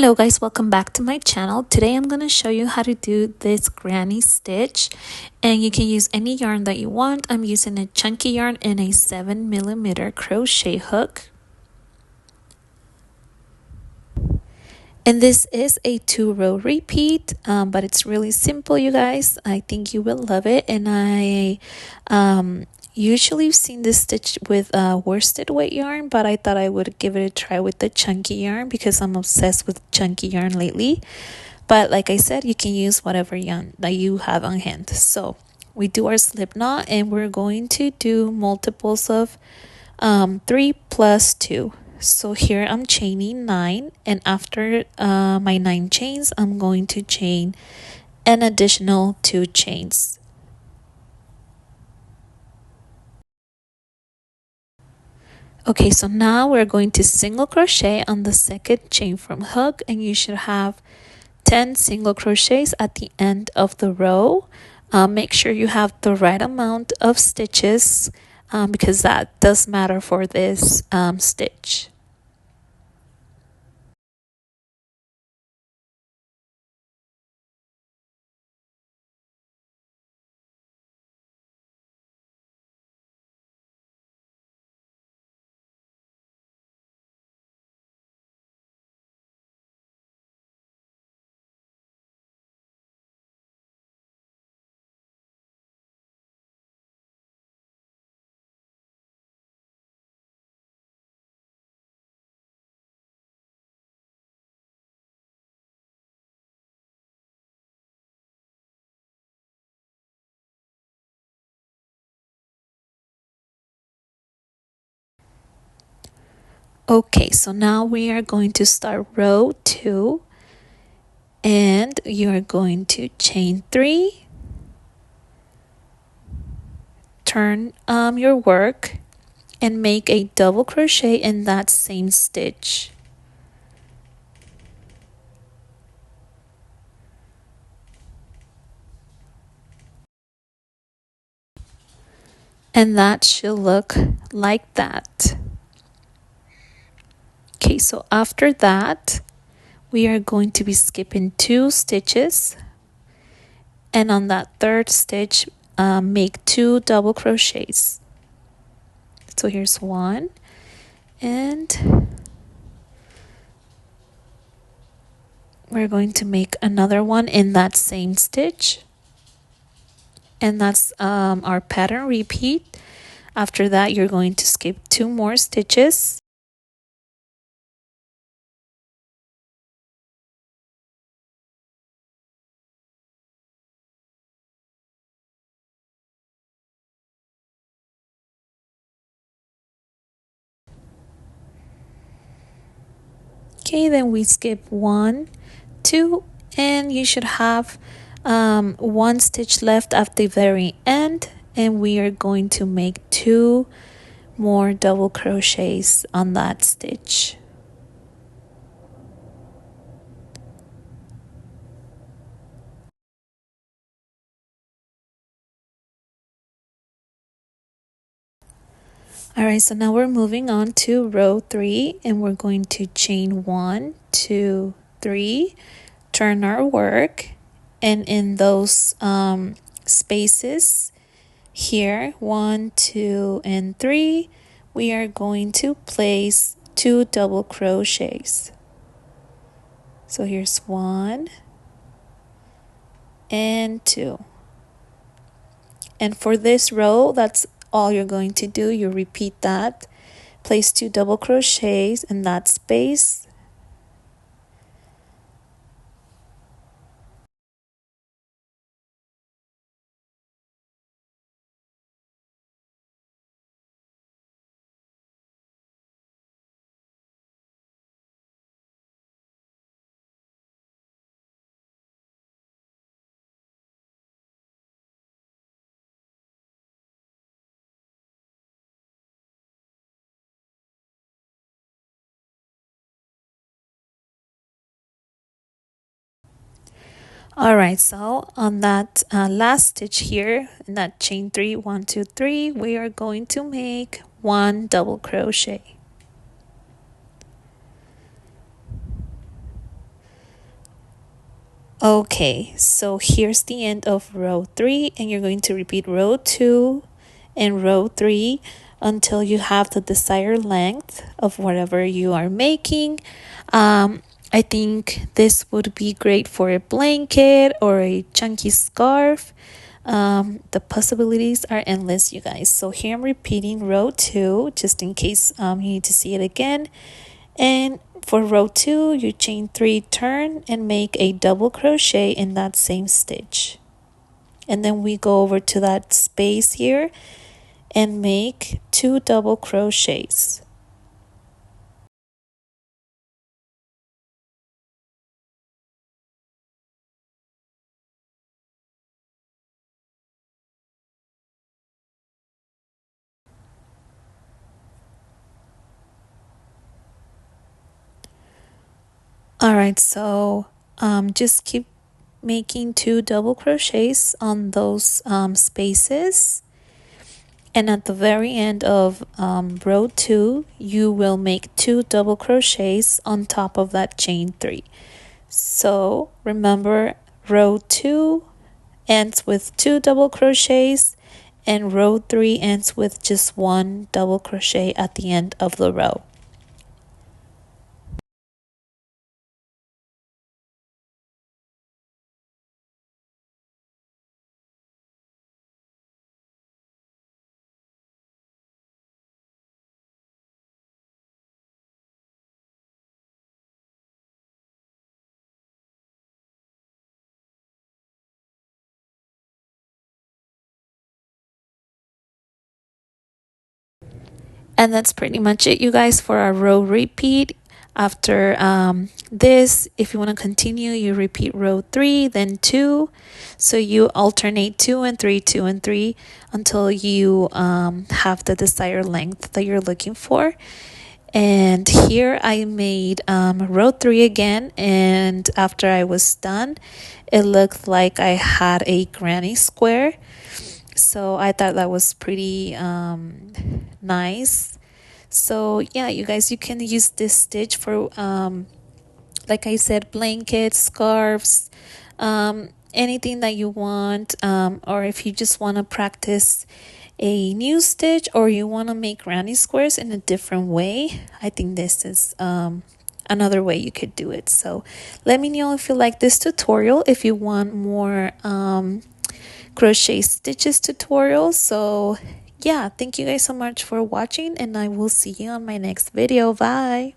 Hello guys, welcome back to my channel. Today I'm going to show you how to do this granny stitch, and you can use any yarn that you want. I'm using a chunky yarn and a 7mm crochet hook. And this is a 2-row repeat, but it's really simple, you guys. I think you will love it. And I usually have seen this stitch with worsted weight yarn, but I thought I would give it a try with the chunky yarn because I'm obsessed with chunky yarn lately. But like I said, you can use whatever yarn that you have on hand. So we do our slip knot, and we're going to do multiples of 3 plus 2. So here I'm chaining 9, and after my 9 chains, I'm going to chain an additional 2 chains. Okay, so now we're going to single crochet on the second chain from hook, and you should have 10 single crochets at the end of the row. Make sure you have the right amount of stitches because that does matter for this stitch. Okay, so now we are going to start row 2, and you are going to chain 3, turn your work, and make a double crochet in that same stitch. And that should look like that. Okay, so after that, we are going to be skipping 2 stitches, and on that third stitch, make 2 double crochets. So here's 1, and we're going to make another one in that same stitch, and that's our pattern repeat. After that, you're going to skip 2 more stitches. Okay, then we skip 1, 2, and you should have 1 stitch left at the very end, and we are going to make 2 more double crochets on that stitch. All right, so now we're moving on to row 3, and we're going to chain 1, 2, 3, turn our work, and in those spaces here, 1, 2, and 3, we are going to place 2 double crochets. So here's 1 and 2. And for this row, that's all you're going to do. You repeat that. Place 2 double crochets in that space. All right, so on that last stitch here, in that chain 3, 1, 2, 3, we are going to make 1 double crochet. Okay, so here's the end of row 3, and you're going to repeat row 2 and row 3 until you have the desired length of whatever you are making. I think this would be great for a blanket or a chunky scarf. The possibilities are endless, you guys. So here I'm repeating row 2 just in case you need to see it again. And for row 2, you chain 3, turn, and make a double crochet in that same stitch. And then we go over to that space here and make 2 double crochets. Alright, so just keep making 2 double crochets on those spaces. And at the very end of row 2, you will make 2 double crochets on top of that chain 3. So remember, row 2 ends with 2 double crochets and row 3 ends with just 1 double crochet at the end of the row. And that's pretty much it, you guys, for our row repeat. After this, if you want to continue, you repeat row 3, then 2. So you alternate 2 and 3, 2 and 3 until you have the desired length that you're looking for. And here I made row 3 again, and after I was done, it looked like I had a granny square. So I thought that was pretty nice. So yeah, you guys, you can use this stitch for like I said, blankets, scarves, anything that you want, or if you just want to practice a new stitch or you want to make granny squares in a different way, I think this is another way you could do it. So let me know if you like this tutorial, if you want more crochet stitches tutorials. So yeah, thank you guys so much for watching, and I will see you on my next video. Bye.